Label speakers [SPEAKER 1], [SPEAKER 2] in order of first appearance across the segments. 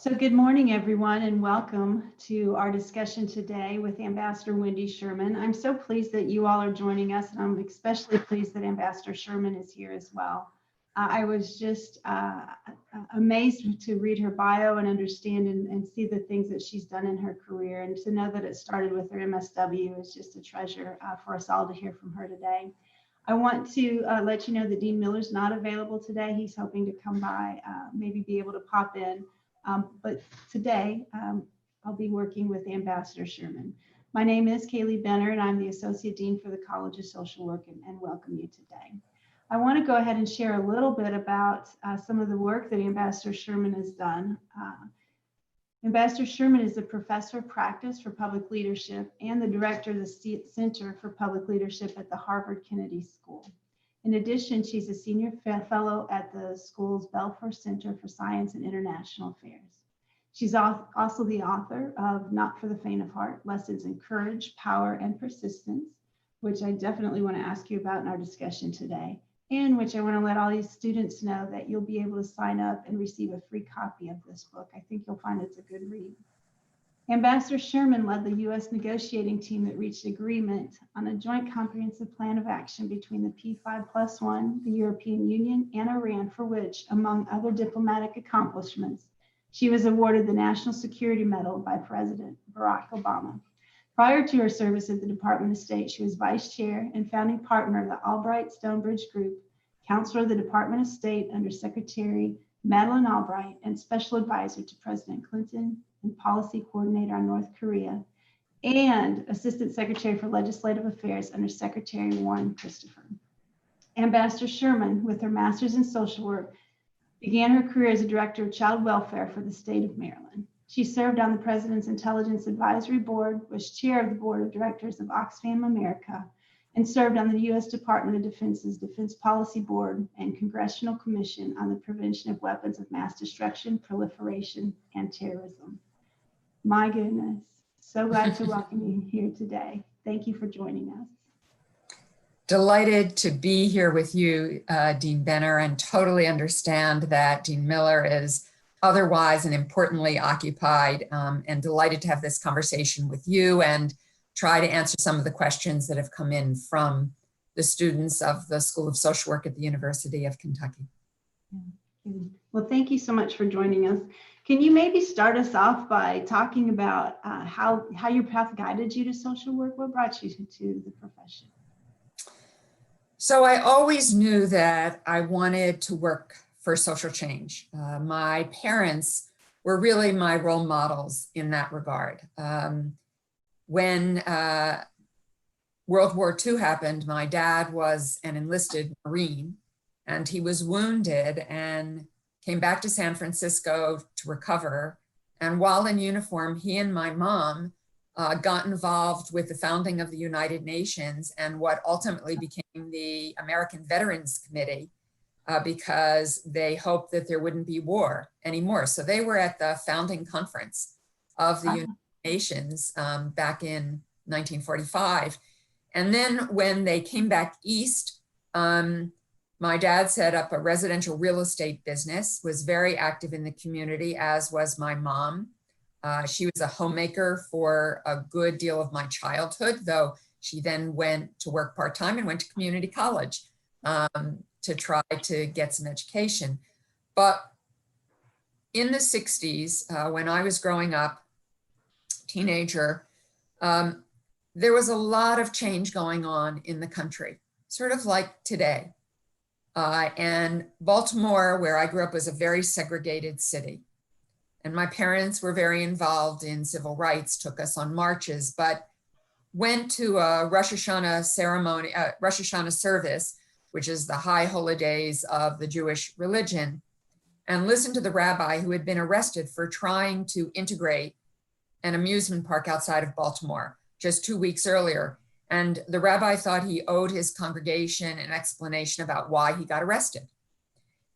[SPEAKER 1] So good morning, everyone, and welcome to our discussion today with Ambassador Wendy Sherman. I'm so pleased that you all are joining us, and I'm especially pleased that Ambassador Sherman is here as well. I was just amazed to read her bio and understand and see the things that she's done in her career, and to know that it started with her MSW is just a treasure for us all to hear from her today. I want to let you know that Dean Miller's not available today. He's hoping to come by, maybe be able to pop in. But today, I'll be working with Ambassador Sherman. My name is Kaylee Benner, and I'm the Associate Dean for the College of Social Work, and welcome you today. I want to go ahead and share a little bit about some of the work that Ambassador Sherman has done. Ambassador Sherman is the Professor of Practice for Public Leadership and the Director of the Center for Public Leadership at the Harvard Kennedy School. In addition, she's a senior fellow at the school's Belfer Center for Science and International Affairs. She's also the author of Not for the Faint of Heart, Lessons in Courage, Power, and Persistence, which I definitely want to ask you about in our discussion today, and which I want to let all these students know that you'll be able to sign up and receive a free copy of this book. I think you'll find it's a good read. Ambassador Sherman led the U.S. negotiating team that reached agreement on a joint comprehensive plan of action between the P5+1, the European Union, and Iran, for which, among other diplomatic accomplishments, she was awarded the National Security Medal by President Barack Obama. Prior to her service at the Department of State, she was vice chair and founding partner of the Albright Stonebridge Group, counselor of the Department of State under Secretary Madeleine Albright, and special advisor to President Clinton and policy coordinator on North Korea, and Assistant Secretary for Legislative Affairs under Secretary Warren Christopher. Ambassador Sherman, with her master's in social work, began her career as a director of child welfare for the state of Maryland. She served on the President's Intelligence Advisory Board, was chair of the Board of Directors of Oxfam America, and served on the U.S. Department of Defense's Defense Policy Board and Congressional Commission on the Prevention of Weapons of Mass Destruction, Proliferation, and Terrorism. My goodness, so glad to welcome you here today. Thank you for joining us.
[SPEAKER 2] Delighted to be here with you, Dean Benner, and totally understand that Dean Miller is otherwise and importantly occupied, and delighted to have this conversation with you and try to answer some of the questions that have come in from the students of the School of Social Work at the University of Kentucky.
[SPEAKER 1] Well, thank you so much for joining us. Can you maybe start us off by talking about how your path guided you to social work? What brought you to the profession?
[SPEAKER 2] So I always knew that I wanted to work for social change. My parents were really my role models in that regard. When World War II happened, my dad was an enlisted Marine, and he was wounded and came back to San Francisco to recover. And while in uniform, he and my mom got involved with the founding of the United Nations and what ultimately became the American Veterans Committee, because they hoped that there wouldn't be war anymore. So they were at the founding conference of the United Nations back in 1945. And then when they came back east, my dad set up a residential real estate business, was very active in the community, as was my mom. She was a homemaker for a good deal of my childhood, though she then went to work part-time and went to community college to try to get some education. But in the 60s, when I was growing up, teenager, there was a lot of change going on in the country, sort of like today. And Baltimore, where I grew up, was a very segregated city. And my parents were very involved in civil rights, took us on marches, but went to a Rosh Hashanah ceremony, Rosh Hashanah service, which is the high holidays of the Jewish religion, and listened to the rabbi who had been arrested for trying to integrate an amusement park outside of Baltimore just 2 weeks earlier. And the rabbi thought he owed his congregation an explanation about why he got arrested.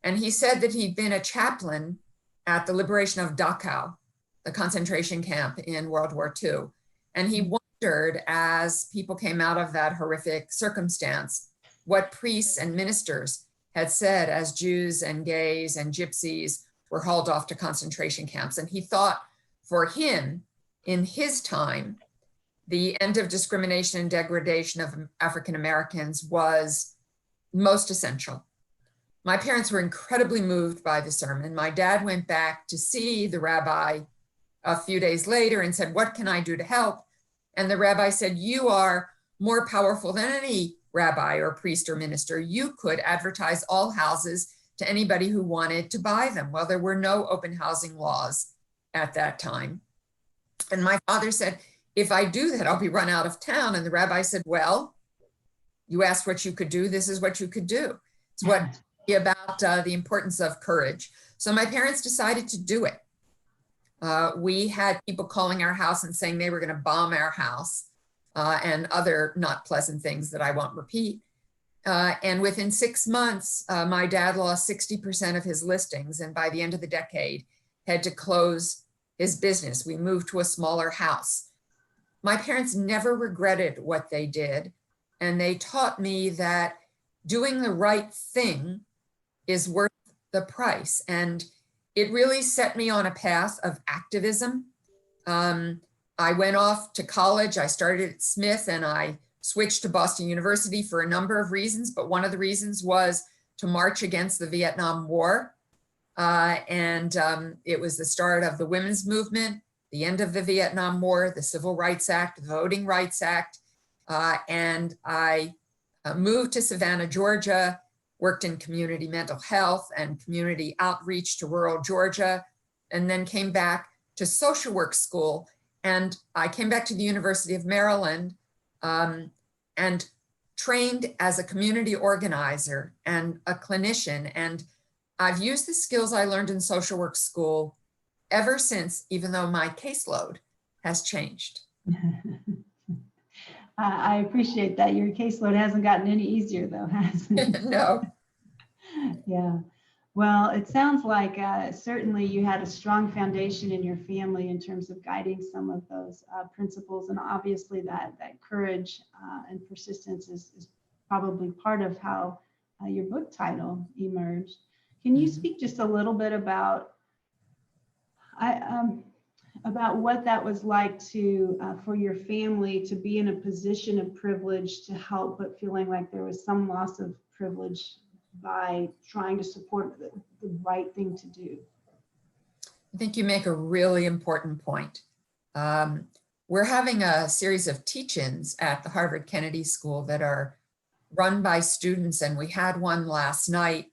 [SPEAKER 2] And he said that he'd been a chaplain at the liberation of Dachau, the concentration camp in World War II. And he wondered, as people came out of that horrific circumstance, what priests and ministers had said as Jews and gays and gypsies were hauled off to concentration camps. And he thought for him, in his time, the end of discrimination and degradation of African Americans was most essential. My parents were incredibly moved by the sermon. My dad went back to see the rabbi a few days later and said, "What can I do to help?" And the rabbi said, "You are more powerful than any rabbi or priest or minister. You could advertise all houses to anybody who wanted to buy them." Well, there were no open housing laws at that time. And my father said, "If I do that, I'll be run out of town." And the rabbi said, "Well, you asked what you could do. This is what you could do." It's what about the importance of courage. So my parents decided to do it. We had people calling our house and saying they were going to bomb our house and other not pleasant things that I won't repeat. And within 6 months, my dad lost 60% of his listings. And by the end of the decade, had to close his business. We moved to a smaller house. My parents never regretted what they did. And they taught me that doing the right thing is worth the price. And it really set me on a path of activism. I went off to college. I started at Smith and I switched to Boston University for a number of reasons, but one of the reasons was to march against the Vietnam War. It was the start of the women's movement, the end of the Vietnam War, the Civil Rights Act, the Voting Rights Act. And I moved to Savannah, Georgia, worked in community mental health and community outreach to rural Georgia, and then came back to social work school. And I came back to the University of Maryland and trained as a community organizer and a clinician. And I've used the skills I learned in social work school ever since, even though my caseload has changed.
[SPEAKER 1] I appreciate that. Your caseload hasn't gotten any easier though, has it?
[SPEAKER 2] No.
[SPEAKER 1] Yeah. Well, it sounds like certainly you had a strong foundation in your family in terms of guiding some of those principles. And obviously that courage and persistence is probably part of how your book title emerged. Can you speak just a little bit about what that was like to for your family to be in a position of privilege to help, but feeling like there was some loss of privilege by trying to support the right thing to do?
[SPEAKER 2] I think you make a really important point. We're having a series of teach-ins at the Harvard Kennedy School that are run by students, and we had one last night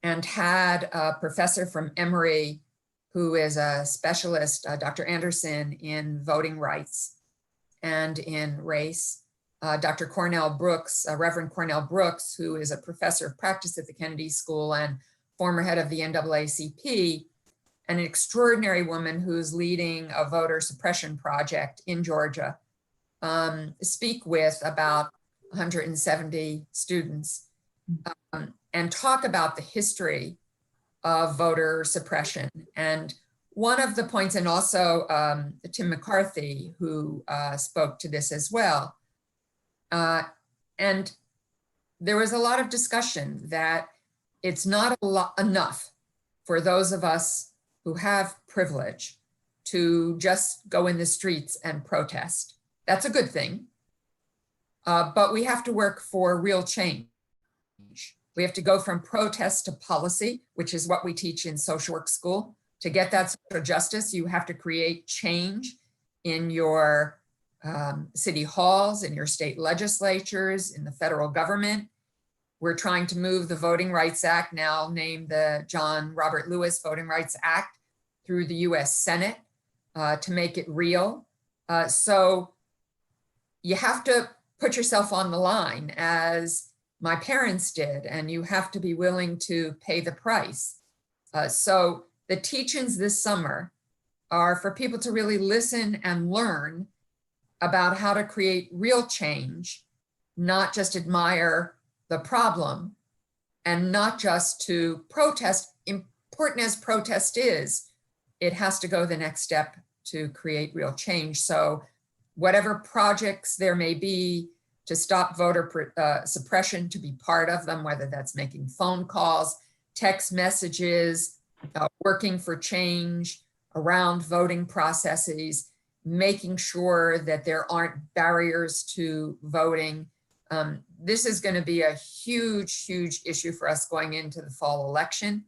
[SPEAKER 2] and had a professor from Emory who is a specialist, Dr. Anderson, in voting rights and in race. Dr. Cornell Brooks, Reverend Cornell Brooks, who is a professor of practice at the Kennedy School and former head of the NAACP, and an extraordinary woman who's leading a voter suppression project in Georgia, speak with about 170 students and talk about the history of voter suppression. And one of the points, and also Tim McCarthy, who spoke to this as well, and there was a lot of discussion that it's not enough for those of us who have privilege to just go in the streets and protest. That's a good thing, but we have to work for real change. We have to go from protest to policy, which is what we teach in social work school. To get that social justice, you have to create change in your city halls, in your state legislatures, in the federal government. We're trying to move the Voting Rights Act, now named the John Robert Lewis Voting Rights Act, through the US Senate to make it real. So you have to put yourself on the line, as my parents did, and you have to be willing to pay the price. So the teach-ins this summer are for people to really listen and learn about how to create real change, not just admire the problem, and not just to protest. Important as protest is, it has to go the next step to create real change. So whatever projects there may be to stop voter suppression, to be part of them, whether that's making phone calls, text messages, working for change around voting processes, making sure that there aren't barriers to voting. This is going to be a huge, huge issue for us going into the fall election.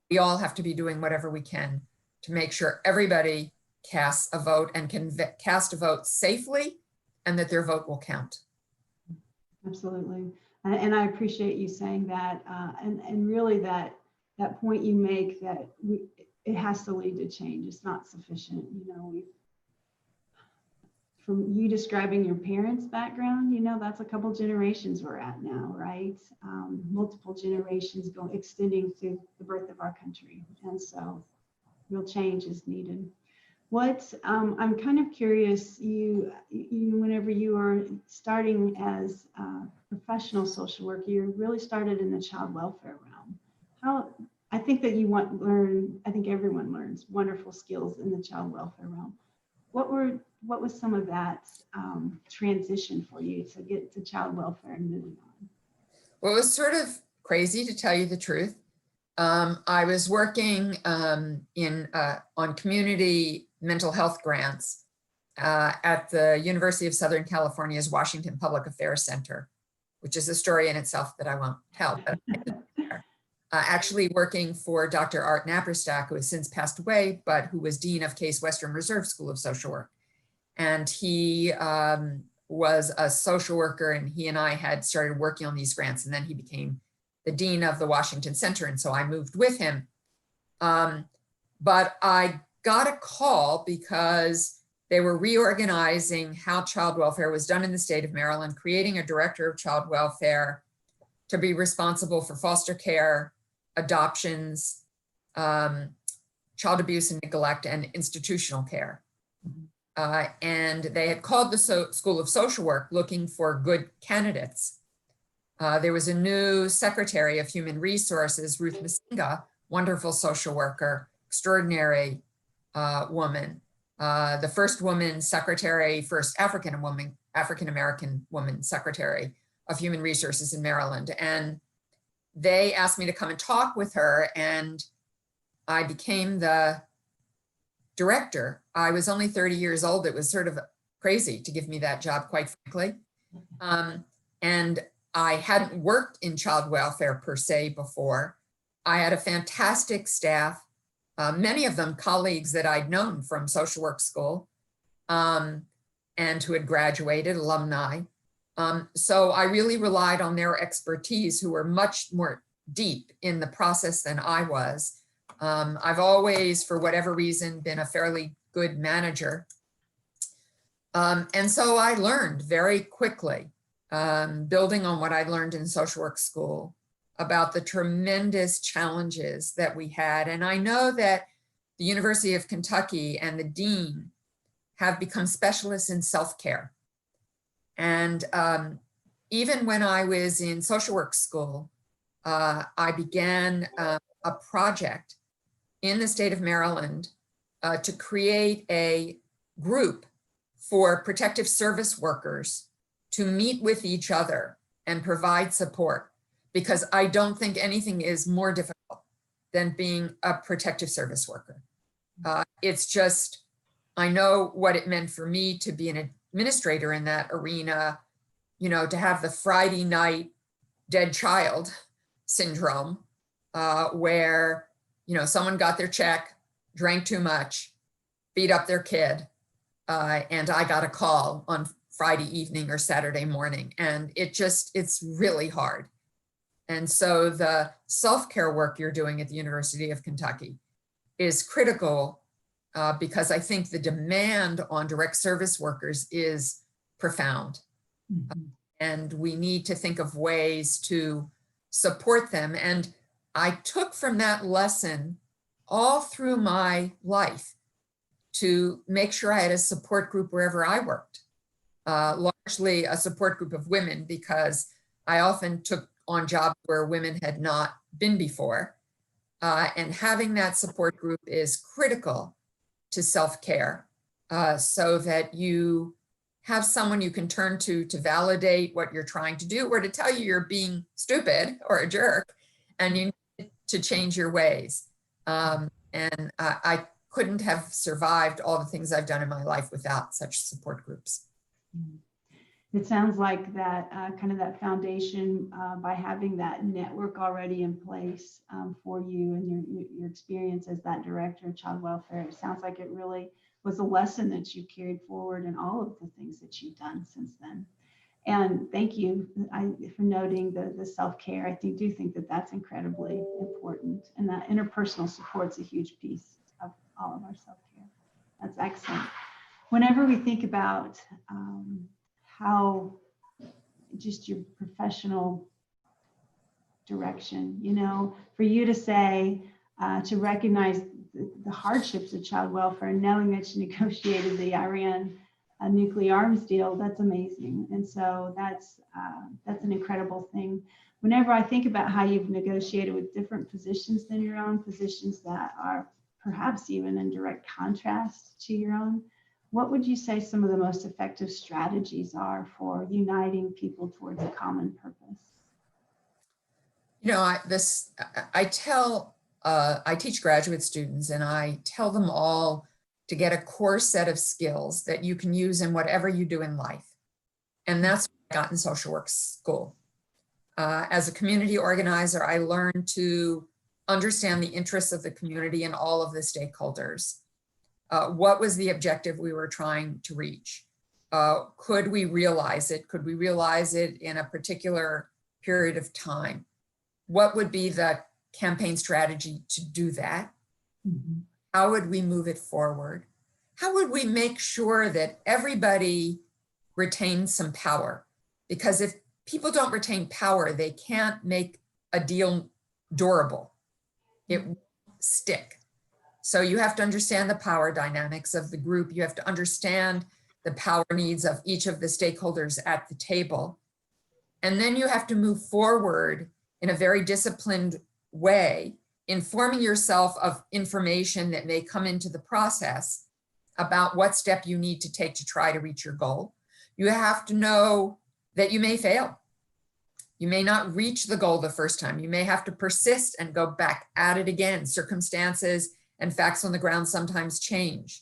[SPEAKER 2] We all have to be doing whatever we can to make sure everybody casts a vote and can cast a vote safely, and that their vote will count.
[SPEAKER 1] Absolutely. And I appreciate you saying that. And really that point you make that it has to lead to change. It's not sufficient. You know, from you describing your parents' background, you know, that's a couple generations we're at now, right? Multiple generations extending through the birth of our country. And so real change is needed. What I'm kind of curious, you whenever you were starting as a professional social worker, you really started in the child welfare realm. I think that I think everyone learns wonderful skills in the child welfare realm. What was some of that transition for you to get to child welfare and moving on?
[SPEAKER 2] Well, it was sort of crazy, to tell you the truth. I was working on community mental health grants at the University of Southern California's Washington Public Affairs Center, which is a story in itself that I won't tell. But actually working for Dr. Art Naperstack, who has since passed away, but who was Dean of Case Western Reserve School of Social Work. And he was a social worker, and he and I had started working on these grants, and then he became the Dean of the Washington Center. And so I moved with him. But I got a call because they were reorganizing how child welfare was done in the state of Maryland, creating a director of child welfare to be responsible for foster care, adoptions, child abuse and neglect, and institutional care. And they had called the School of Social Work looking for good candidates. There was a new Secretary of Human Resources, Ruth Masinga, wonderful social worker, extraordinary woman. The first woman secretary, first African-American woman secretary of Human Resources in Maryland. And they asked me to come and talk with her, and I became the director. I was only 30 years old. It was sort of crazy to give me that job, quite frankly. And I hadn't worked in child welfare per se before. I had a fantastic staff, many of them colleagues that I'd known from social work school and who had graduated, alumni. So I really relied on their expertise, who were much more deep in the process than I was. I've always, for whatever reason, been a fairly good manager. And so I learned very quickly, building on what I learned in social work school, about the tremendous challenges that we had. And I know that the University of Kentucky and the dean have become specialists in self-care. And even when I was in social work school, I began a project in the state of Maryland to create a group for protective service workers to meet with each other and provide support, because I don't think anything is more difficult than being a protective service worker. It's just, I know what it meant for me to be an administrator in that arena, you know, to have the Friday night dead child syndrome, where, you know, someone got their check, drank too much, beat up their kid, and I got a call on Friday evening or Saturday morning, and it's really hard. And so the self-care work you're doing at the University of Kentucky is critical, because I think the demand on direct service workers is profound. Mm-hmm. And we need to think of ways to support them. And I took from that lesson all through my life to make sure I had a support group wherever I worked, largely a support group of women, because I often took on jobs where women had not been before. And having that support group is critical to self-care, so that you have someone you can turn to validate what you're trying to do, or to tell you you're being stupid or a jerk and you need to change your ways. And I couldn't have survived all the things I've done in my life without such support groups.
[SPEAKER 1] It sounds like that kind of that foundation by having that network already in place for you and your experience as that director of child welfare. It sounds like it really was a lesson that you carried forward in all of the things that you've done since then. And thank you for noting the self-care. I do think that that's incredibly important, and that interpersonal support's a huge piece of all of our self-care. That's excellent. Whenever we think about how just your professional direction, for you to say, to recognize the hardships of child welfare, and knowing that you negotiated the Iran nuclear arms deal, that's amazing. And so that's an incredible thing. Whenever I think about how you've negotiated with different positions than your own, positions that are perhaps even in direct contrast to your own, what would you say some of the most effective strategies are for uniting people towards a common purpose?
[SPEAKER 2] I teach graduate students, and I tell them all to get a core set of skills that you can use in whatever you do in life. And that's what I got in social work school. As a community organizer, I learned to understand the interests of the community and all of the stakeholders. What was the objective we were trying to reach? Could we realize it? Could we realize it in a particular period of time? What would be the campaign strategy to do that? Mm-hmm. How would we move it forward? How would we make sure that everybody retains some power? Because if people don't retain power, they can't make a deal durable. It won't stick. So you have to understand the power dynamics of the group. You have to understand the power needs of each of the stakeholders at the table. And then you have to move forward in a very disciplined way, informing yourself of information that may come into the process about what step you need to take to try to reach your goal. You have to know that you may fail. You may not reach the goal the first time. You may have to persist and go back at it again. Circumstances and facts on the ground sometimes change.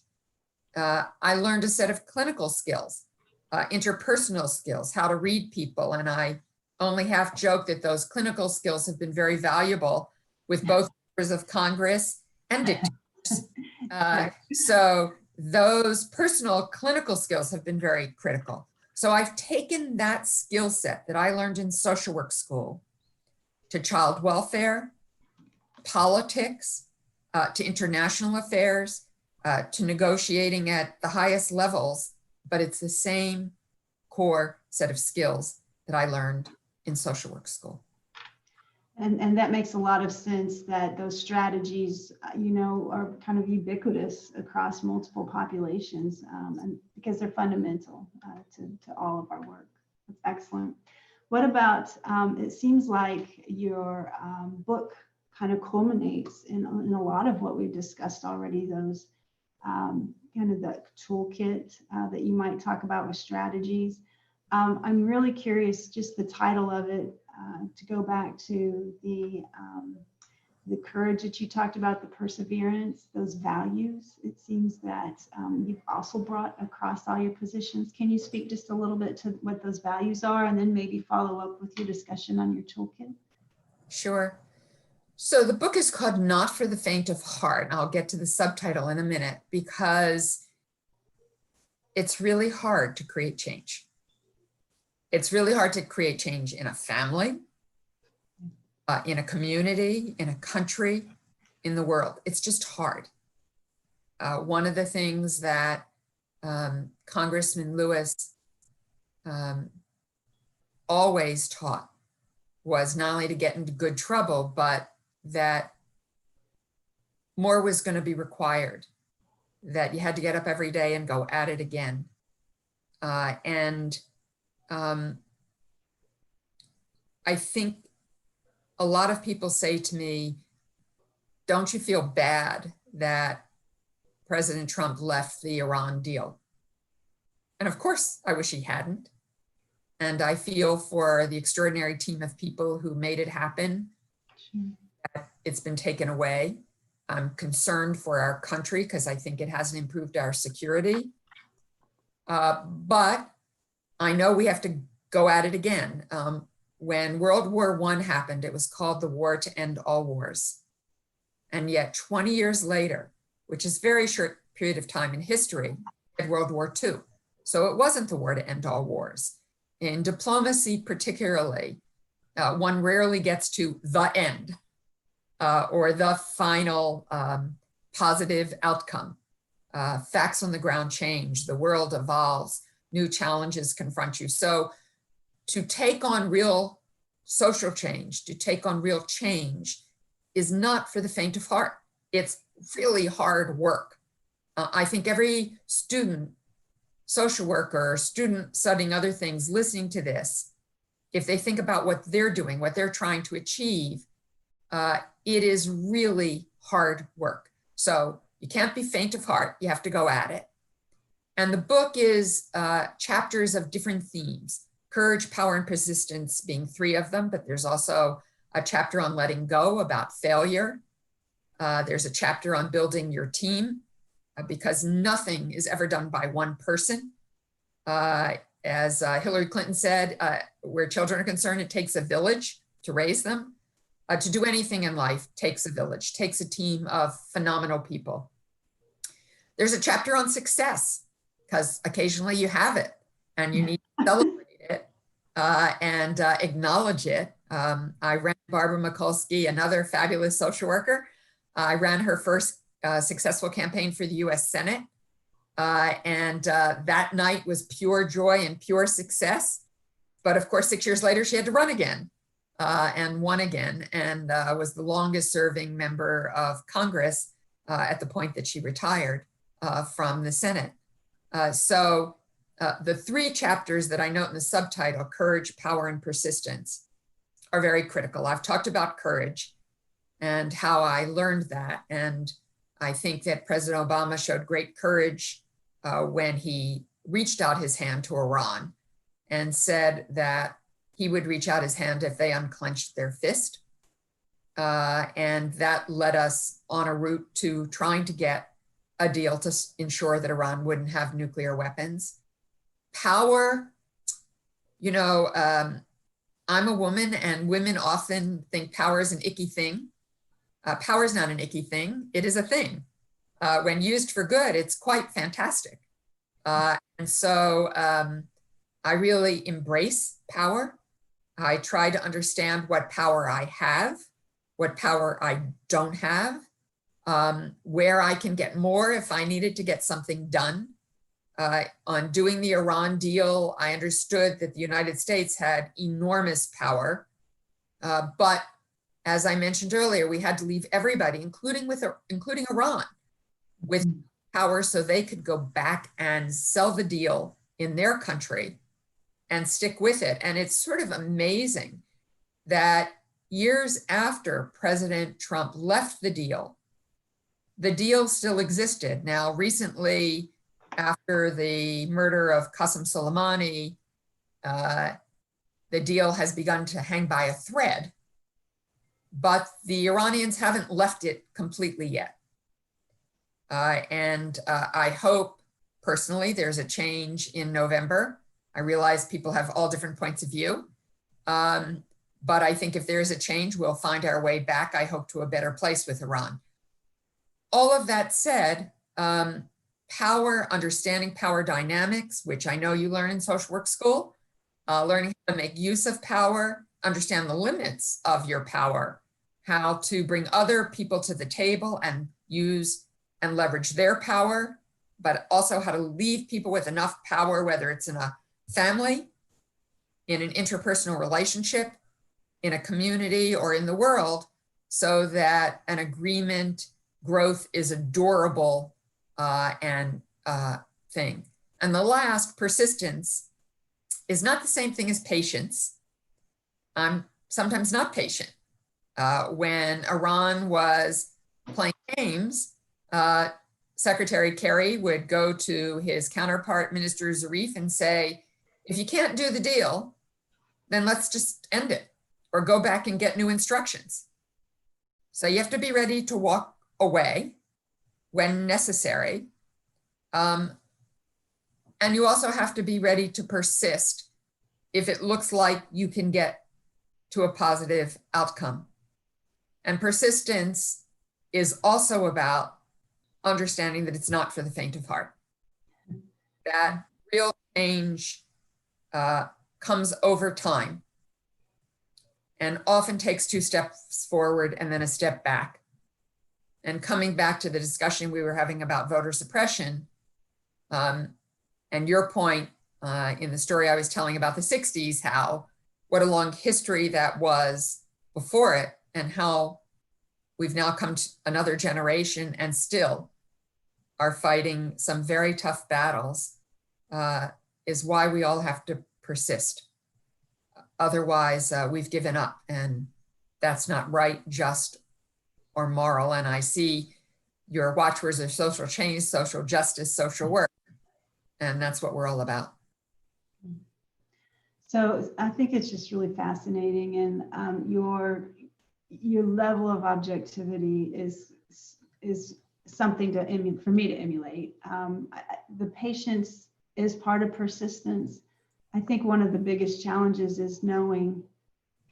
[SPEAKER 2] I learned a set of clinical skills, interpersonal skills, how to read people. And I only half joke that those clinical skills have been very valuable with both members of Congress and dictators. So those personal clinical skills have been very critical. So I've taken that skill set that I learned in social work school to child welfare, politics, to international affairs, to negotiating at the highest levels, but it's the same core set of skills that I learned in social work school.
[SPEAKER 1] And that makes a lot of sense, that those strategies, are kind of ubiquitous across multiple populations, and because they're fundamental to all of our work. That's excellent. What about, it seems like your book kind of culminates in a lot of what we've discussed already, those kind of the toolkit that you might talk about with strategies. I'm really curious, just the title of it, to go back to the courage that you talked about, the perseverance, those values. It seems that you've also brought across all your positions. Can you speak just a little bit to what those values are, and then maybe follow up with your discussion on your toolkit?
[SPEAKER 2] Sure. So the book is called Not for the Faint of Heart. I'll get to the subtitle in a minute, because it's really hard to create change. It's really hard to create change in a family, in a community, in a country, in the world. It's just hard. One of the things that Congressman Lewis always taught was not only to get into good trouble, but that more was going to be required, that you had to get up every day and go at it again. I think a lot of people say to me, don't you feel bad that President Trump left the Iran deal? And of course, I wish he hadn't. And I feel for the extraordinary team of people who made it happen. Sure. It's been taken away. I'm concerned for our country because I think it hasn't improved our security. But I know we have to go at it again. When World War I happened, it was called the War to End All Wars. And yet 20 years later, which is a very short period of time in history, we had World War II. So it wasn't the war to end all wars. In diplomacy particularly, one rarely gets to the end or the final positive outcome. Facts on the ground change, the world evolves, new challenges confront you. So to take on real social change, to take on real change is not for the faint of heart. It's really hard work. I think every student, social worker, student studying other things, listening to this, if they think about what they're doing, what they're trying to achieve, it is really hard work. So you can't be faint of heart, you have to go at it. And the book is chapters of different themes, courage, power, and persistence being 3 of them, but there's also a chapter on letting go, about failure. There's a chapter on building your team, because nothing is ever done by one person. As Hillary Clinton said, where children are concerned, it takes a village to raise them. To do anything in life takes a village, takes a team of phenomenal people. There's a chapter on success, because occasionally you have it and you need to celebrate it and acknowledge it. I ran Barbara Mikulski, another fabulous social worker. I ran her first successful campaign for the US Senate. That night was pure joy and pure success. But of course, 6 years later, she had to run again and won again, and was the longest serving member of Congress at the point that she retired from the Senate. So the 3 chapters that I note in the subtitle, Courage, Power, and Persistence, are very critical. I've talked about courage and how I learned that. And I think that President Obama showed great courage when he reached out his hand to Iran and said that he would reach out his hand if they unclenched their fist. And that led us on a route to trying to get a deal to ensure that Iran wouldn't have nuclear weapons. Power, you know, I'm a woman, and women often think power is an icky thing. Power is not an icky thing. It is a thing. When used for good, it's quite fantastic. And so I really embrace power. I try to understand what power I have, what power I don't have, where I can get more if I needed to get something done. On doing the Iran deal, I understood that the United States had enormous power. But as I mentioned earlier, we had to leave everybody, including Iran, with power so they could go back and sell the deal in their country and stick with it. And it's sort of amazing that years after President Trump left the deal still existed. Now, recently, after the murder of Qasem Soleimani, the deal has begun to hang by a thread, but the Iranians haven't left it completely yet. I hope personally there's a change in November. I realize people have all different points of view, but I think if there's a change, we'll find our way back, I hope, to a better place with Iran. All of that said, power, understanding power dynamics, which I know you learn in social work school, learning how to make use of power, understand the limits of your power, how to bring other people to the table and use and leverage their power, but also how to leave people with enough power, whether it's in a family, in an interpersonal relationship, in a community, or in the world, so that an agreement growth is a durable thing. And the last, persistence, is not the same thing as patience. I'm sometimes not patient. When Iran was playing games, Secretary Kerry would go to his counterpart, Minister Zarif, and say, if you can't do the deal, then let's just end it or go back and get new instructions. So you have to be ready to walk away when necessary. And you also have to be ready to persist if it looks like you can get to a positive outcome. And persistence is also about understanding that it's not for the faint of heart. That real change comes over time and often takes 2 steps forward and then a step back. And coming back to the discussion we were having about voter suppression, and your point in the story I was telling about the 60s, how what a long history that was before it, and how we've now come to another generation and still are fighting some very tough battles, is why we all have to persist. Otherwise, we've given up, and that's not right, just, or moral. And I see your watchwords are social change, social justice, social work, and that's what we're all about.
[SPEAKER 1] So I think it's just really fascinating, and your level of objectivity is something for me to emulate. The patience is part of persistence. I think one of the biggest challenges is knowing,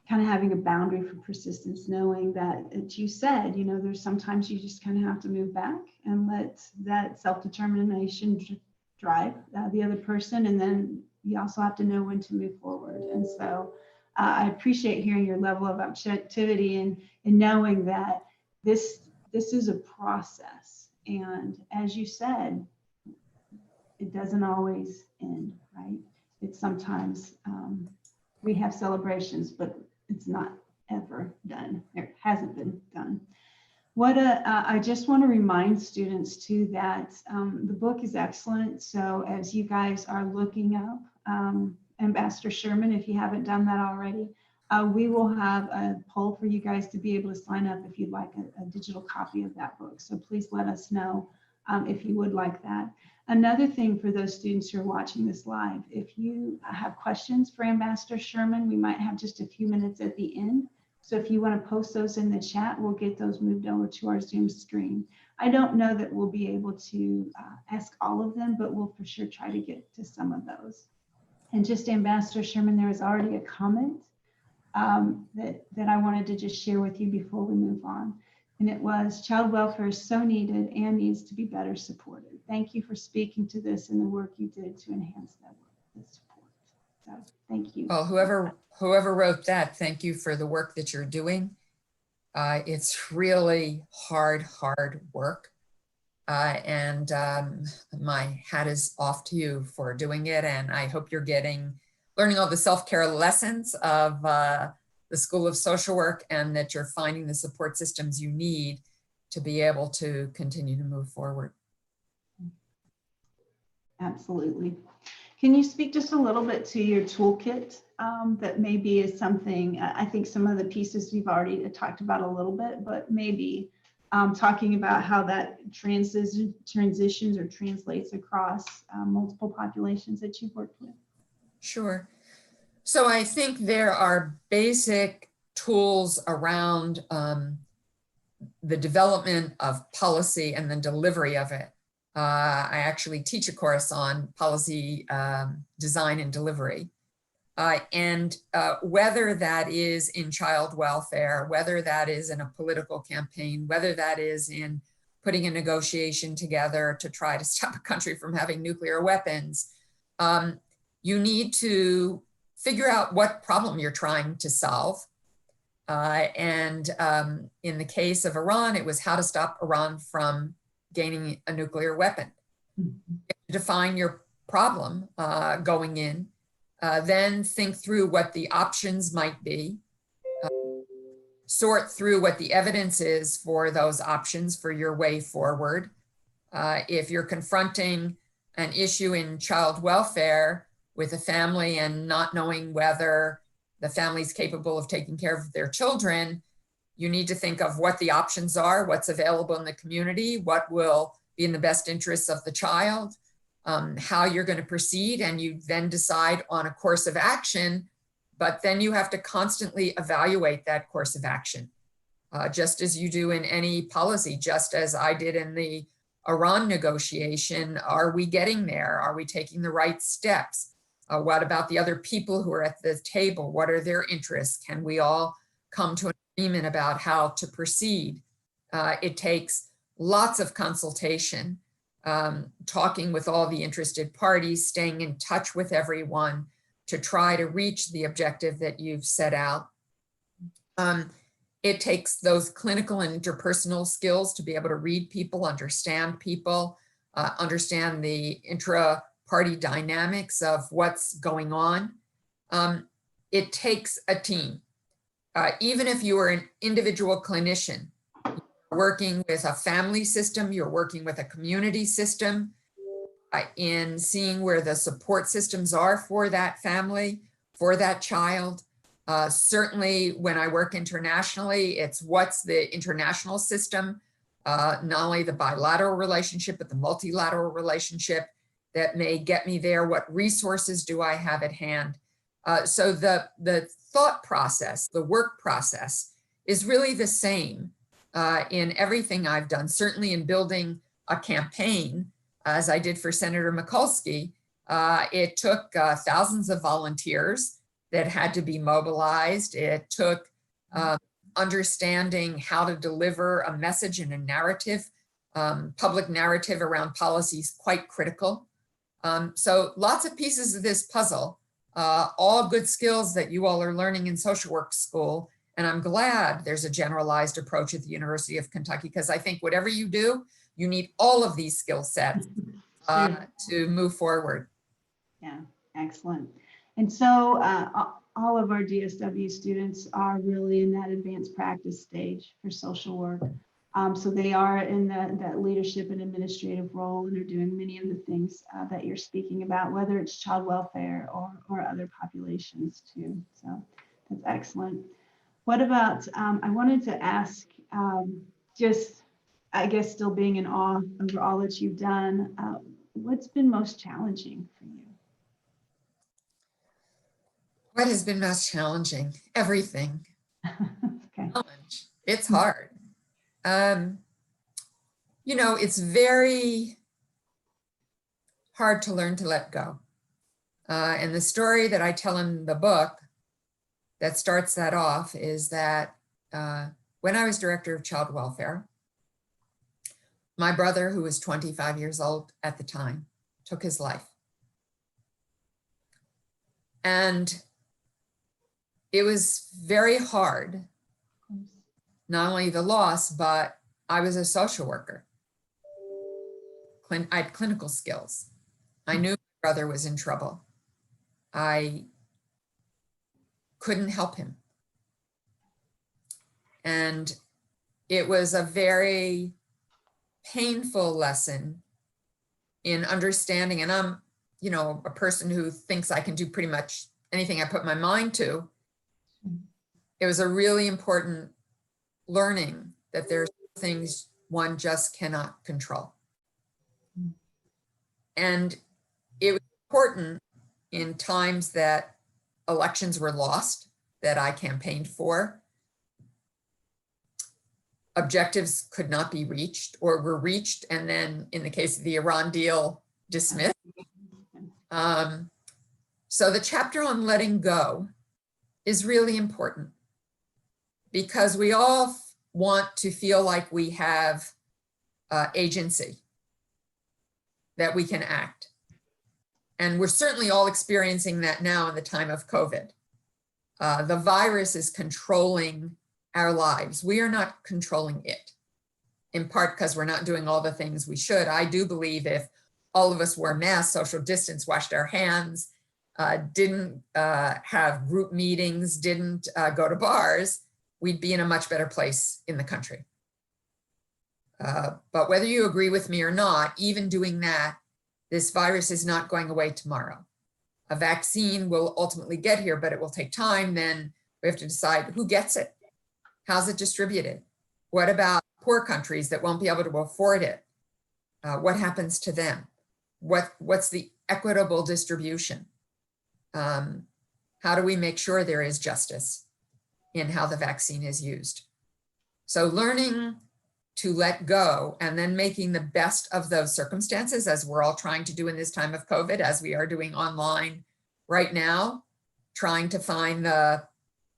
[SPEAKER 1] kind of having a boundary for persistence, knowing that, as you said, there's sometimes you just kind of have to move back and let that self-determination drive the other person, and then you also have to know when to move forward. And so I appreciate hearing your level of objectivity and knowing that this is a process. And as you said, it doesn't always end, right? It's sometimes we have celebrations, but it's not ever done. It hasn't been done. I just want to remind students too that the book is excellent. So as you guys are looking up Ambassador Sherman, if you haven't done that already, we will have a poll for you guys to be able to sign up if you'd like a digital copy of that book. So please let us know if you would like that. Another thing for those students who are watching this live, if you have questions for Ambassador Sherman, we might have just a few minutes at the end. So if you want to post those in the chat, we'll get those moved over to our Zoom screen. I don't know that we'll be able to ask all of them, but we'll for sure try to get to some of those. And just Ambassador Sherman, there is already a comment that I wanted to just share with you before we move on. And it was, child welfare is so needed and needs to be better supported. Thank you for speaking to this and the work you did to enhance that support. So thank you.
[SPEAKER 2] Well, whoever wrote that, thank you for the work that you're doing. It's really hard work. And my hat is off to you for doing it. And I hope you're learning all the self-care lessons of the School of Social Work, and that you're finding the support systems you need to be able to continue to move forward.
[SPEAKER 1] Absolutely. Can you speak just a little bit to your toolkit that maybe is something, I think some of the pieces we've already talked about a little bit, but maybe talking about how that transitions or translates across multiple populations that you've worked with?
[SPEAKER 2] Sure. So I think there are basic tools around the development of policy and the delivery of it. I actually teach a course on policy design and delivery. And whether that is in child welfare, whether that is in a political campaign, whether that is in putting a negotiation together to try to stop a country from having nuclear weapons, you need to figure out what problem you're trying to solve. And in the case of Iran, it was how to stop Iran from gaining a nuclear weapon. Define your problem going in, then think through what the options might be, sort through what the evidence is for those options for your way forward. If you're confronting an issue in child welfare with a family and not knowing whether the family is capable of taking care of their children, you need to think of what the options are, what's available in the community, what will be in the best interests of the child, how you're going to proceed, and you then decide on a course of action, but then you have to constantly evaluate that course of action. just as you do in any policy, just as I did in the Iran negotiation. Are we getting there? Are we taking the right steps? What about the other people who are at the table? What are their interests? Can we all come to an agreement about how to proceed? It takes lots of consultation, talking with all the interested parties, staying in touch with everyone to try to reach the objective that you've set out. It takes those clinical and interpersonal skills to be able to read people, understand people, understand the intra-party dynamics of what's going on. It takes a team. Even if you are an individual clinician, you're working with a family system, you're working with a community system, in seeing where the support systems are for that family, for that child. Certainly when I work internationally, it's what's the international system, not only the bilateral relationship, but the multilateral relationship that may get me there. What resources do I have at hand? So the thought process, the work process is really the same in everything I've done, certainly in building a campaign, as I did for Senator Mikulski. It took thousands of volunteers that had to be mobilized. It took understanding how to deliver a message and a narrative, public narrative around policies, quite critical. So lots of pieces of this puzzle, all good skills that you all are learning in social work school. And I'm glad there's a generalized approach at the University of Kentucky, because I think whatever you do, you need all of these skill sets to move forward.
[SPEAKER 1] Yeah, excellent. And so all of our DSW students are really in that advanced practice stage for social work. So they are in that leadership and administrative role, and are doing many of the things that you're speaking about, whether it's child welfare or other populations too. So that's excellent. What about, I wanted to ask, just, I guess, still being in awe over all that you've done, what's been most challenging for you?
[SPEAKER 2] What has been most challenging? Everything.
[SPEAKER 1] Okay.
[SPEAKER 2] Challenge. It's hard. You know, it's very hard to learn to let go. And the story that I tell in the book that starts that off is that when I was director of child welfare, my brother, who was 25 years old at the time, took his life. And it was very hard, not only the loss, but I was a social worker. I had clinical skills. I knew my brother was in trouble. I couldn't help him. And it was a very painful lesson in understanding, and I'm, you know, a person who thinks I can do pretty much anything I put my mind to. It was a really important learning that there's things one just cannot control. And it was important in times that elections were lost, that I campaigned for. Objectives could not be reached, or were reached, and then in the case of the Iran deal, dismissed. So the chapter on letting go is really important, because we all want to feel like we have agency, that we can act. And we're certainly all experiencing that now in the time of COVID. The virus is controlling our lives. We are not controlling it, in part because we're not doing all the things we should. I do believe if all of us wore masks, social distance, washed our hands, didn't have group meetings, didn't go to bars, we'd be in a much better place in the country. But whether you agree with me or not, even doing that, this virus is not going away tomorrow. A vaccine will ultimately get here, but it will take time. Then we have to decide who gets it. How's it distributed? What about poor countries that won't be able to afford it? What happens to them? What's the equitable distribution? How do we make sure there is justice in how the vaccine is used? So learning to let go and then making the best of those circumstances, as we're all trying to do in this time of COVID, as we are doing online right now, trying to find the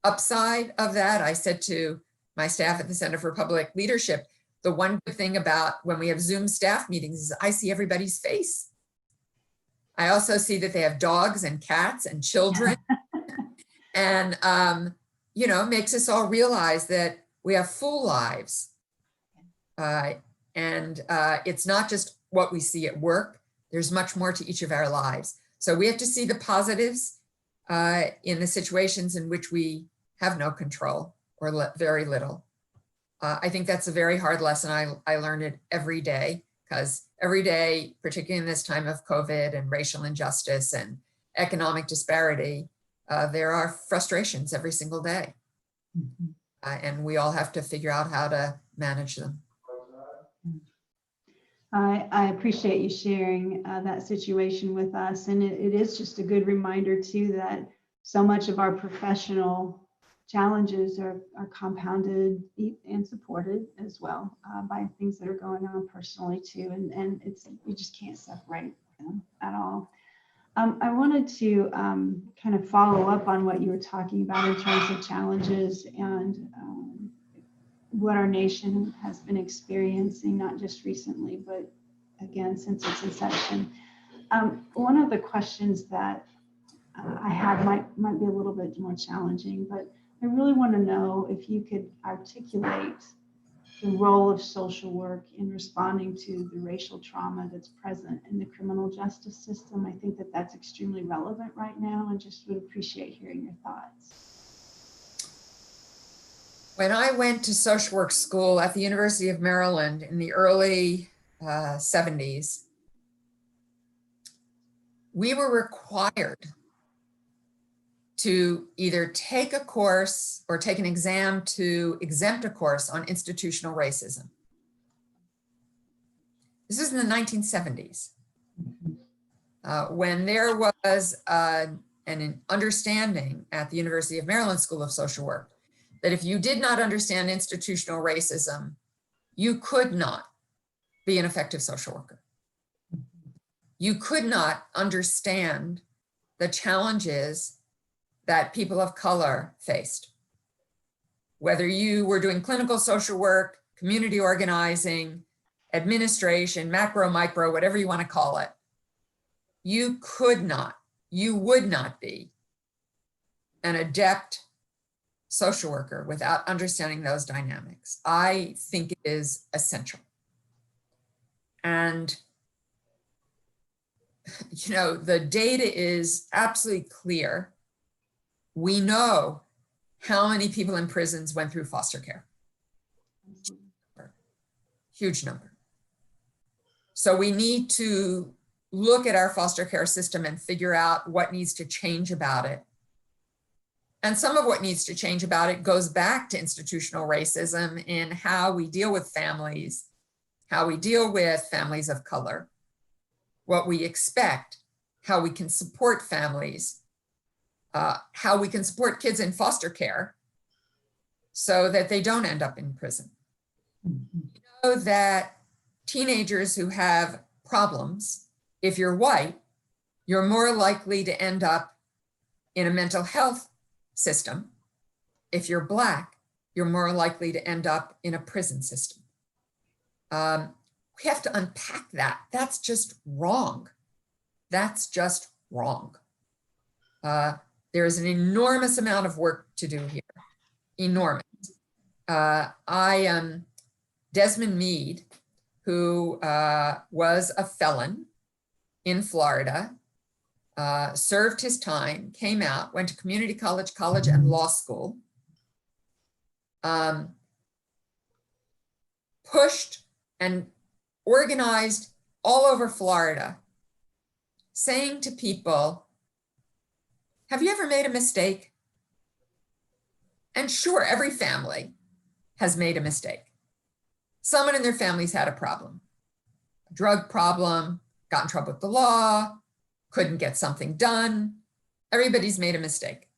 [SPEAKER 2] upside of that. I said to my staff at the Center for Public Leadership, the one good thing about when we have Zoom staff meetings is I see everybody's face. I also see that they have dogs and cats and children. And, you know, makes us all realize that we have full lives. It's not just what we see at work. There's much more to each of our lives. So we have to see the positives in the situations in which we have no control or very little. I think that's a very hard lesson. I learn it every day, because every day, particularly in this time of COVID and racial injustice and economic disparity, there are frustrations every single day.
[SPEAKER 1] Mm-hmm.
[SPEAKER 2] And we all have to figure out how to manage them.
[SPEAKER 1] I appreciate you sharing that situation with us. And it is just a good reminder too, that so much of our professional challenges are compounded and supported as well by things that are going on personally too. And we just can't separate them at all. I wanted to kind of follow up on what you were talking about in terms of challenges and what our nation has been experiencing, not just recently, but again, since its inception. One of the questions that I have might be a little bit more challenging, but I really want to know if you could articulate the role of social work in responding to the racial trauma that's present in the criminal justice system. I think that that's extremely relevant right now, and just would appreciate hearing your thoughts.
[SPEAKER 2] When I went to social work school at the University of Maryland in the early 70s, we were required to either take a course or take an exam to exempt a course on institutional racism. This is in the 1970s, when there was an understanding at the University of Maryland School of Social Work that if you did not understand institutional racism, you could not be an effective social worker. You could not understand the challenges that people of color faced. Whether you were doing clinical social work, community organizing, administration, macro, micro, whatever you want to call it, you would not be an adept social worker without understanding those dynamics. I think it is essential. And, you know, the data is absolutely clear. We know how many people in prisons went through foster care. Huge number. So we need to look at our foster care system and figure out what needs to change about it. And some of what needs to change about it goes back to institutional racism in how we deal with families, how we deal with families of color, what we expect, how we can support families, how we can support kids in foster care so that they don't end up in prison.
[SPEAKER 1] Mm-hmm.
[SPEAKER 2] You know that teenagers who have problems, if you're white, you're more likely to end up in a mental health system. If you're Black, you're more likely to end up in a prison system. We have to unpack that. That's just wrong. That's just wrong. There is an enormous amount of work to do here, enormous. Desmond Meade, who was a felon in Florida, served his time, came out, went to community college and law school, pushed and organized all over Florida, saying to people, have you ever made a mistake? And sure, every family has made a mistake. Someone in their family's had a problem, a drug problem, got in trouble with the law, couldn't get something done. Everybody's made a mistake.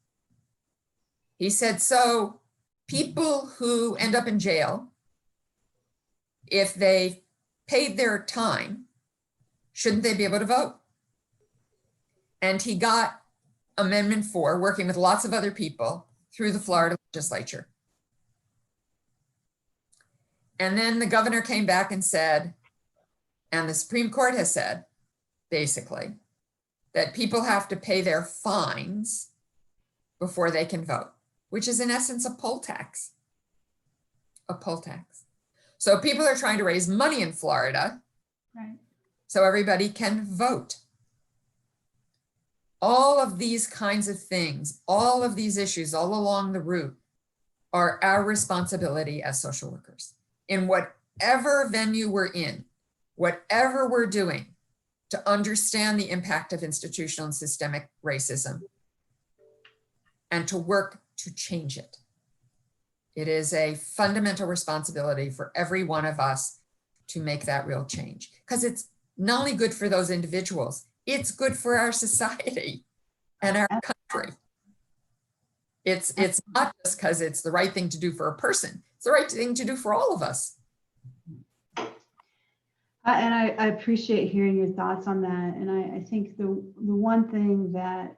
[SPEAKER 2] He said, so people who end up in jail, if they paid their time, shouldn't they be able to vote? And he got Amendment 4, working with lots of other people, through the Florida legislature. And then the governor came back and said, and the Supreme Court has said, basically, that people have to pay their fines before they can vote, which is in essence a poll tax. A poll tax. So people are trying to raise money in Florida,
[SPEAKER 1] Right.
[SPEAKER 2] so everybody can vote. All of these kinds of things, all of these issues all along the route are our responsibility as social workers. In whatever venue we're in, whatever we're doing, to understand the impact of institutional and systemic racism and to work to change it. It is a fundamental responsibility for every one of us to make that real change, because it's not only good for those individuals, it's good for our society and our country. It's not just because it's the right thing to do for a person, it's the right thing to do for all of us.
[SPEAKER 1] And I appreciate hearing your thoughts on that. And I think the one thing that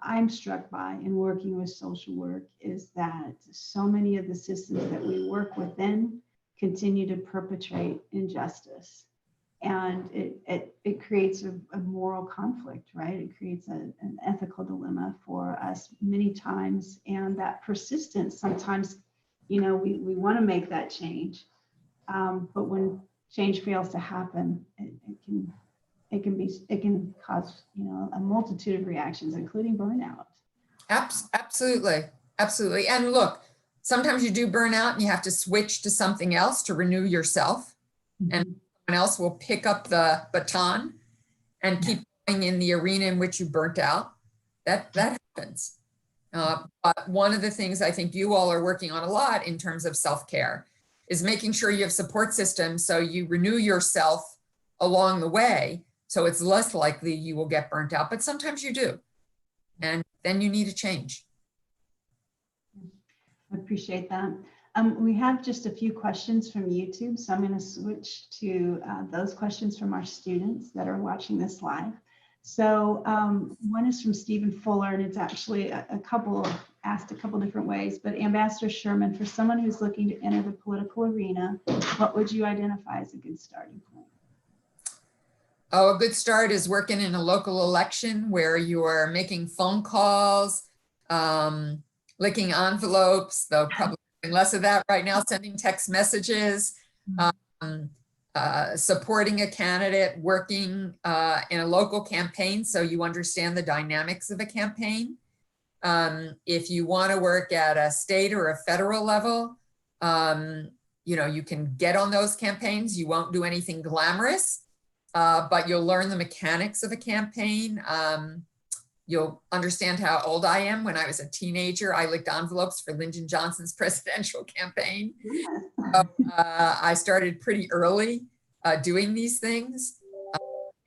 [SPEAKER 1] I'm struck by in working with social work is that so many of the systems that we work within continue to perpetrate injustice. And it creates a moral conflict, right? It creates an ethical dilemma for us many times. And that persistence, sometimes, we want to make that change. But when change fails to happen, it can cause, a multitude of reactions, including burnout.
[SPEAKER 2] Absolutely. Absolutely. And look, sometimes you do burn out and you have to switch to something else to renew yourself. Mm-hmm. And someone else will pick up the baton and keep going in the arena in which you burnt out. That happens. But one of the things I think you all are working on a lot in terms of self-care is making sure you have support systems so you renew yourself along the way, so it's less likely you will get burnt out, but sometimes you do. And then you need a change.
[SPEAKER 1] I appreciate that. We have just a few questions from YouTube, so I'm going to switch to those questions from our students that are watching this live. So one is from Stephen Fuller, and it's actually asked a couple different ways, but Ambassador Sherman, for someone who's looking to enter the political arena, what would you identify as a good starting point?
[SPEAKER 2] Oh, a good start is working in a local election where you are making phone calls, licking envelopes, though probably less of that right now, sending text messages, supporting a candidate, working in a local campaign so you understand the dynamics of a campaign. If you want to work at a state or a federal level, you can get on those campaigns. You won't do anything glamorous, but you'll learn the mechanics of a campaign. You'll understand how old I am. When I was a teenager, I licked envelopes for Lyndon Johnson's presidential campaign. I started pretty early doing these things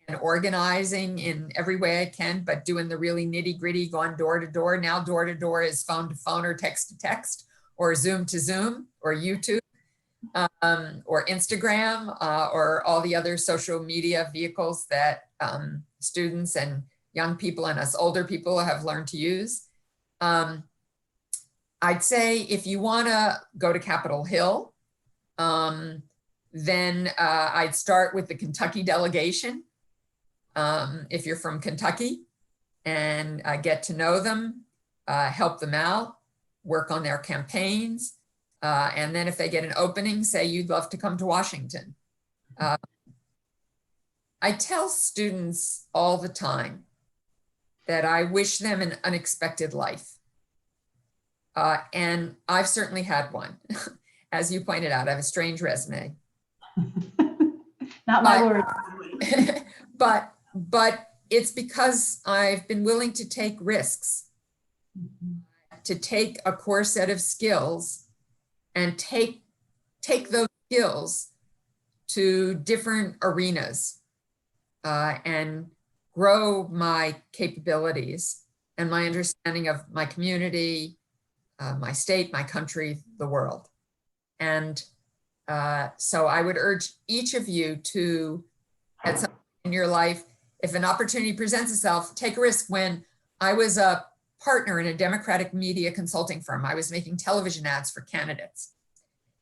[SPEAKER 2] and organizing in every way I can, but doing the really nitty gritty, going door to door. Now door to door is phone to phone or text to text or Zoom to Zoom or YouTube or Instagram or all the other social media vehicles that students and young people and us older people have learned to use. I'd say if you want to go to Capitol Hill, then I'd start with the Kentucky delegation. If you're from Kentucky, and get to know them, help them out, work on their campaigns. And then if they get an opening, say you'd love to come to Washington. I tell students all the time that I wish them an unexpected life. And I've certainly had one. As you pointed out, I have a strange resume.
[SPEAKER 1] Not my word.
[SPEAKER 2] But it's because I've been willing to take risks, to take a core set of skills and take those skills to different arenas and grow my capabilities and my understanding of my community, my state, my country, the world. And so I would urge each of you to, at some point in your life, if an opportunity presents itself, take a risk. When I was a partner in a Democratic media consulting firm, I was making television ads for candidates.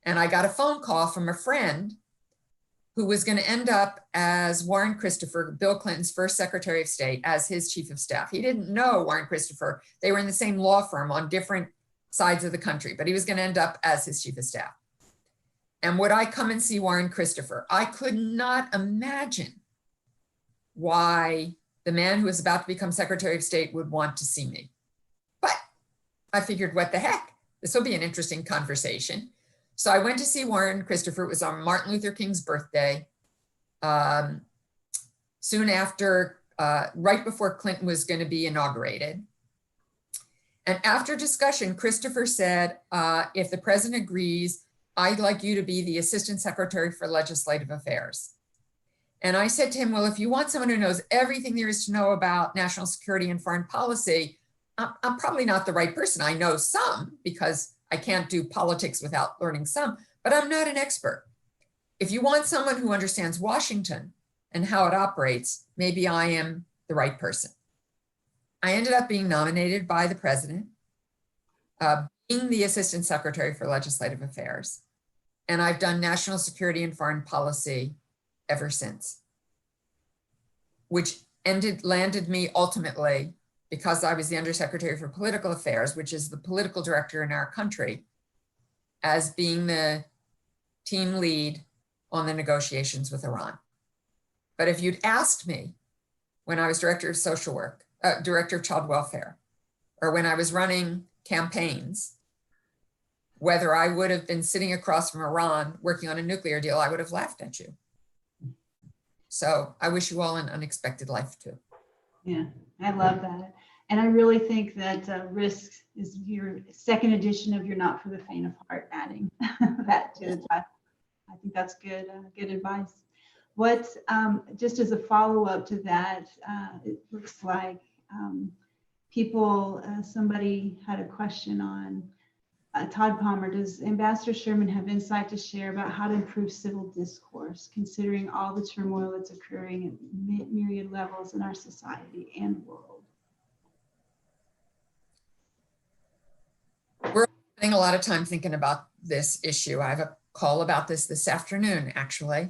[SPEAKER 2] And I got a phone call from a friend who was going to end up as Warren Christopher, Bill Clinton's first Secretary of State, as his chief of staff. He didn't know Warren Christopher. They were in the same law firm on different sides of the country, but he was going to end up as his chief of staff. And would I come and see Warren Christopher? I could not imagine why the man who was about to become Secretary of State would want to see me. But I figured, what the heck? This will be an interesting conversation. So I went to see Warren Christopher. It was on Martin Luther King's birthday. Soon after, right before Clinton was going to be inaugurated. And after discussion, Christopher said, if the president agrees, I'd like you to be the Assistant Secretary for Legislative Affairs. And I said to him, well, if you want someone who knows everything there is to know about national security and foreign policy, I'm probably not the right person. I know some because I can't do politics without learning some, but I'm not an expert. If you want someone who understands Washington and how it operates, maybe I am the right person. I ended up being nominated by the president, being the Assistant Secretary for Legislative Affairs. And I've done national security and foreign policy ever since, which landed me ultimately, because I was the Undersecretary for Political Affairs, which is the political director in our country, as being the team lead on the negotiations with Iran. But if you'd asked me when I was Director of Social Work, Director of Child Welfare, or when I was running campaigns, whether I would have been sitting across from Iran working on a nuclear deal, I would have laughed at you. So I wish you all an unexpected life too.
[SPEAKER 1] Yeah, I love that. And I really think that risk is your second edition of You're Not for the Faint of Heart, adding that to it. I think that's good, good advice. What, just as a follow-up to that, it looks like somebody had a question on Todd Palmer. Does Ambassador Sherman have insight to share about how to improve civil discourse, considering all the turmoil that's occurring at myriad levels in our society and world?
[SPEAKER 2] We're spending a lot of time thinking about this issue. I have a call about this afternoon, actually.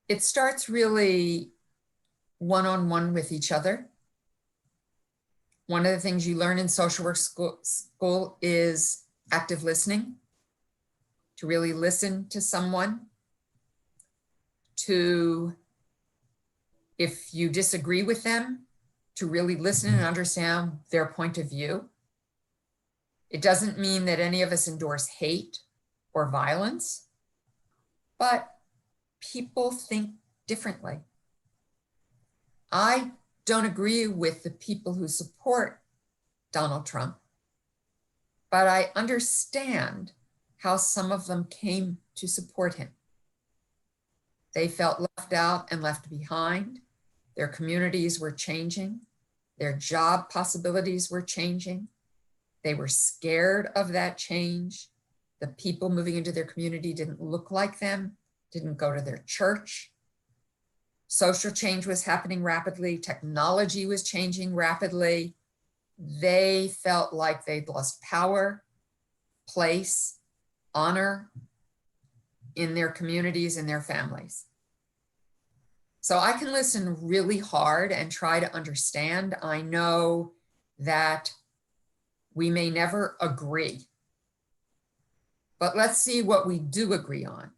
[SPEAKER 2] It starts really one-on-one with each other. One of the things you learn in social work school is active listening, to really listen to someone, to, if you disagree with them, to really listen and understand their point of view. It doesn't mean that any of us endorse hate or violence, but people think differently. I don't agree with the people who support Donald Trump, but I understand how some of them came to support him. They felt left out and left behind. Their communities were changing. Their job possibilities were changing. They were scared of that change. The people moving into their community didn't look like them, didn't go to their church. Social change was happening rapidly. Technology was changing rapidly. They felt like they'd lost power, place, honor in their communities and their families. So I can listen really hard and try to understand. I know that we may never agree, but let's see what we do agree on.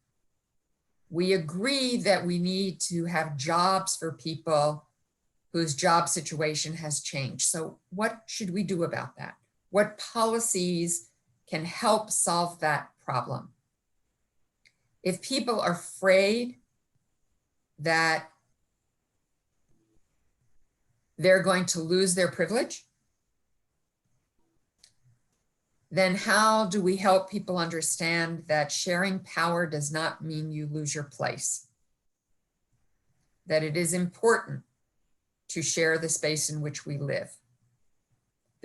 [SPEAKER 2] We agree that we need to have jobs for people whose job situation has changed. So what should we do about that? What policies can help solve that problem? If people are afraid that they're going to lose their privilege, then how do we help people understand that sharing power does not mean you lose your place? That it is important to share the space in which we live.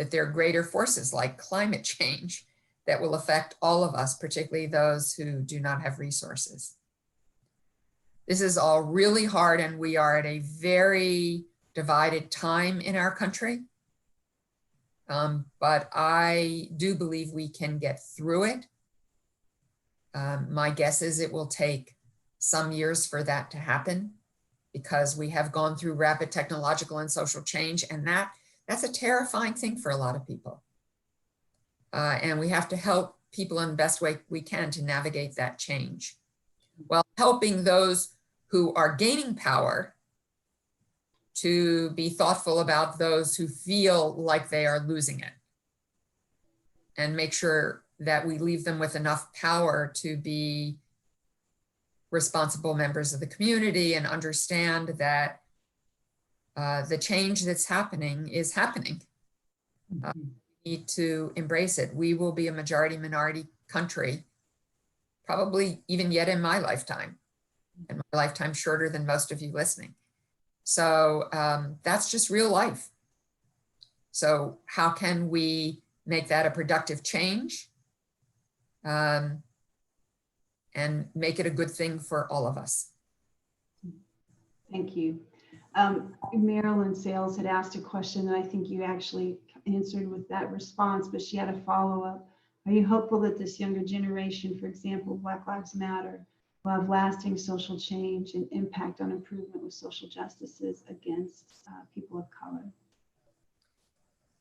[SPEAKER 2] that there are greater forces like climate change that will affect all of us, particularly those who do not have resources. This is all really hard, and we are at a very divided time in our country. But I do believe we can get through it. My guess is it will take some years for that to happen, because we have gone through rapid technological and social change, and that's a terrifying thing for a lot of people. And we have to help people in the best way we can to navigate that change, while helping those who are gaining power to be thoughtful about those who feel like they are losing it, and make sure that we leave them with enough power to be responsible members of the community and understand that the change that's happening is happening. We need to embrace it. We will be a majority minority country, probably even yet in my lifetime, and my lifetime shorter than most of you listening. So that's just real life. So how can we make that a productive change and make it a good thing for all of us?
[SPEAKER 1] Thank you. Marilyn Sales had asked a question that I think you actually answered with that response, but she had a follow-up. Are you hopeful that this younger generation, for example, Black Lives Matter, will have lasting social change and impact on improvement with social justices against people of color?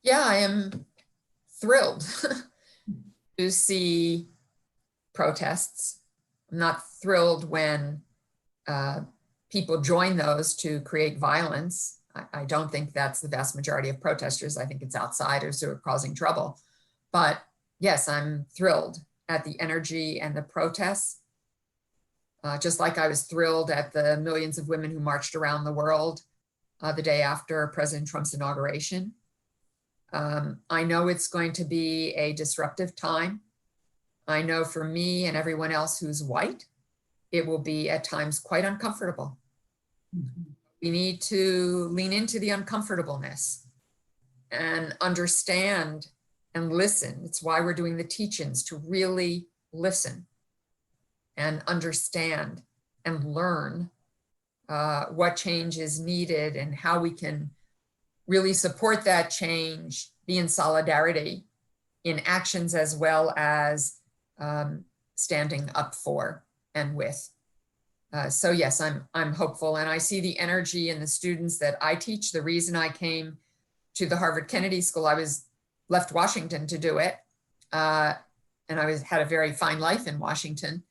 [SPEAKER 2] Yeah, I am thrilled to see protests. I'm not thrilled when people join those to create violence. I don't think that's the vast majority of protesters. I think it's outsiders who are causing trouble. But yes, I'm thrilled at the energy and the protests. Just like I was thrilled at the millions of women who marched around the world the day after President Trump's inauguration. I know it's going to be a disruptive time. I know for me and everyone else who's white, it will be at times quite uncomfortable. Mm-hmm. We need to lean into the uncomfortableness and understand and listen. It's why we're doing the teach-ins, to really listen and understand and learn what change is needed and how we can really support that change, be in solidarity in actions as well as standing up for and with. So yes, I'm hopeful, and I see the energy in the students that I teach. The reason I came to the Harvard Kennedy School, I left Washington to do it, and I had a very fine life in Washington,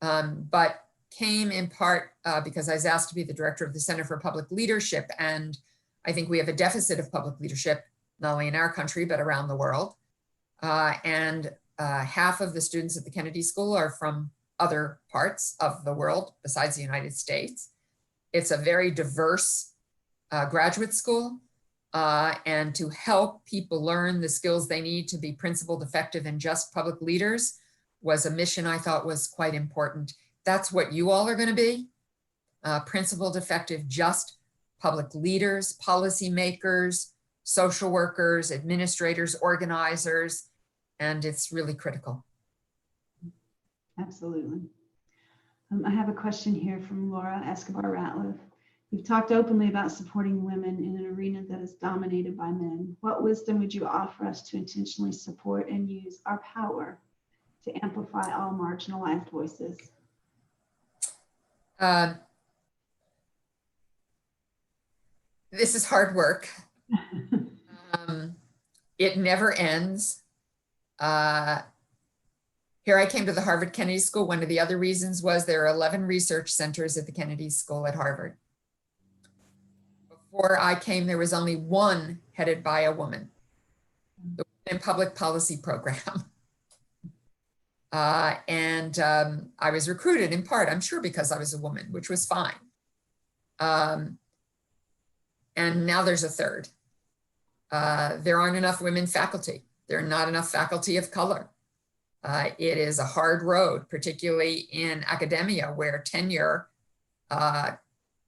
[SPEAKER 2] but came in part because I was asked to be the director of the Center for Public Leadership, and I think we have a deficit of public leadership, not only in our country, but around the world. And half of the students at the Kennedy School are from other parts of the world besides the United States. It's a very diverse graduate school, and to help people learn the skills they need to be principled, effective, and just public leaders was a mission I thought was quite important. That's what you all are going to be, principled, effective, just public leaders, policymakers, social workers, administrators, organizers, and it's really critical.
[SPEAKER 1] Absolutely. I have a question here from Laura Escobar-Ratliff. You've talked openly about supporting women in an arena that is dominated by men. What wisdom would you offer us to intentionally support and use our power to amplify all marginalized voices?
[SPEAKER 2] This is hard work. It never ends. Here I came to the Harvard Kennedy School. One of the other reasons was there are 11 research centers at the Kennedy School at Harvard. Before I came, there was only one headed by a woman, the Women in Public Policy program. I was recruited in part, I'm sure, because I was a woman, which was fine. And now there's a third. There aren't enough women faculty. There are not enough faculty of color. It is a hard road, particularly in academia, where tenure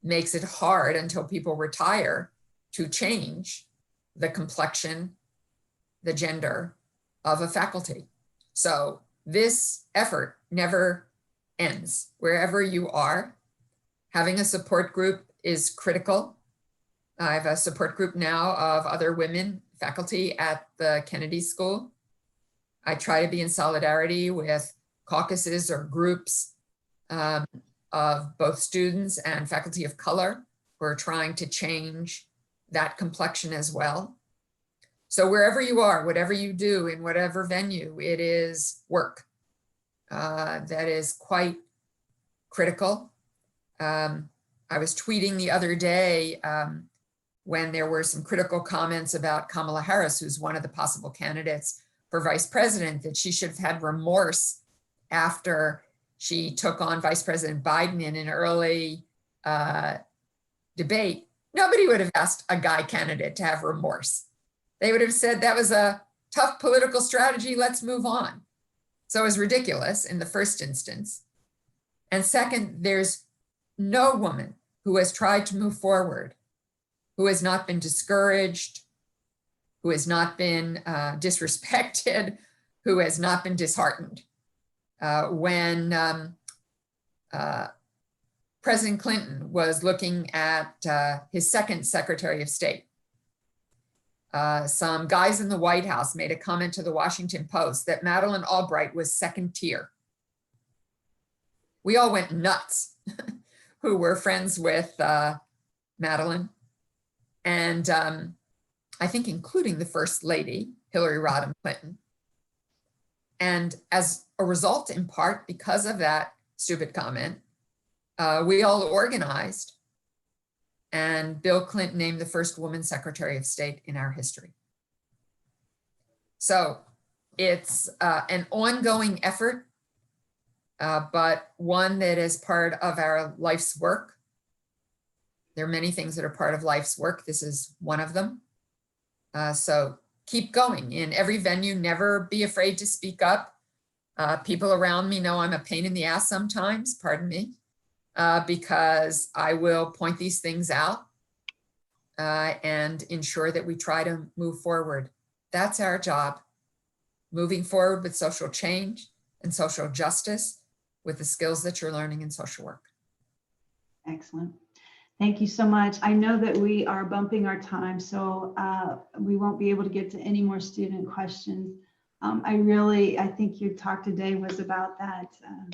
[SPEAKER 2] makes it hard until people retire to change the complexion the gender of a faculty. So this effort never ends. Wherever you are, having a support group is critical. I have a support group now of other women faculty at the Kennedy School. I try to be in solidarity with caucuses or groups of both students and faculty of color who are trying to change that complexion as well. So wherever you are, whatever you do, in whatever venue, it is work that is quite critical. I was tweeting the other day when there were some critical comments about Kamala Harris, who's one of the possible candidates for vice president, that she should have had remorse after she took on Vice President Biden in an early debate. Nobody would have asked a guy candidate to have remorse. They would have said that was a tough political strategy, let's move on. So it was ridiculous in the first instance. And second, there's no woman who has tried to move forward, who has not been discouraged, who has not been disrespected, who has not been disheartened. When President Clinton was looking at his second Secretary of State, some guys in the White House made a comment to the Washington Post that Madeleine Albright was second tier. We all went nuts who were friends with Madeleine. And I think including the First Lady, Hillary Rodham Clinton. And as a result, in part because of that stupid comment, we all organized, and Bill Clinton named the first woman Secretary of State in our history. So it's an ongoing effort, but one that is part of our life's work. There are many things that are part of life's work. This is one of them. So keep going in every venue. Never be afraid to speak up. People around me know I'm a pain in the ass sometimes, pardon me, because I will point these things out and ensure that we try to move forward. That's our job, moving forward with social change and social justice with the skills that you're learning in social work.
[SPEAKER 1] Excellent. Thank you so much. I know that we are bumping our time, so we won't be able to get to any more student questions. I think your talk today was about that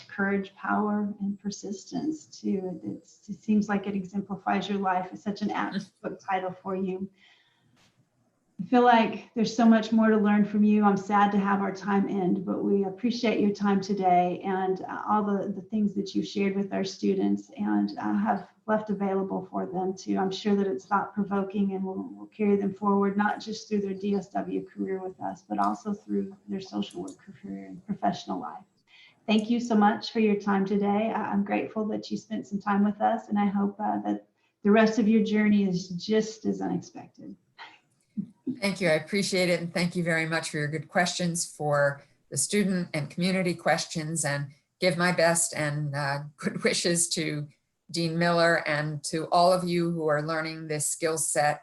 [SPEAKER 1] courage, power, and persistence too. It seems like it exemplifies your life. It's such an apt book title for you. I feel like there's so much more to learn from you. I'm sad to have our time end, but we appreciate your time today and all the things that you shared with our students and have left available for them too. I'm sure that it's thought-provoking and we'll carry them forward, not just through their DSW career with us, but also through their social work career and professional life. Thank you so much for your time today. I'm grateful that you spent some time with us, and I hope that the rest of your journey is just as unexpected.
[SPEAKER 2] Thank you. I appreciate it. And thank you very much for your good questions, for the student and community questions, and give my best and good wishes to Dean Miller and to all of you who are learning this skill set.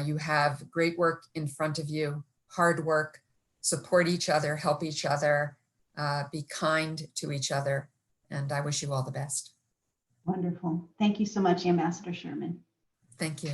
[SPEAKER 2] You have great work in front of you, hard work, support each other, help each other, be kind to each other. And I wish you all the best.
[SPEAKER 1] Wonderful. Thank you so much, Ambassador Sherman.
[SPEAKER 2] Thank you.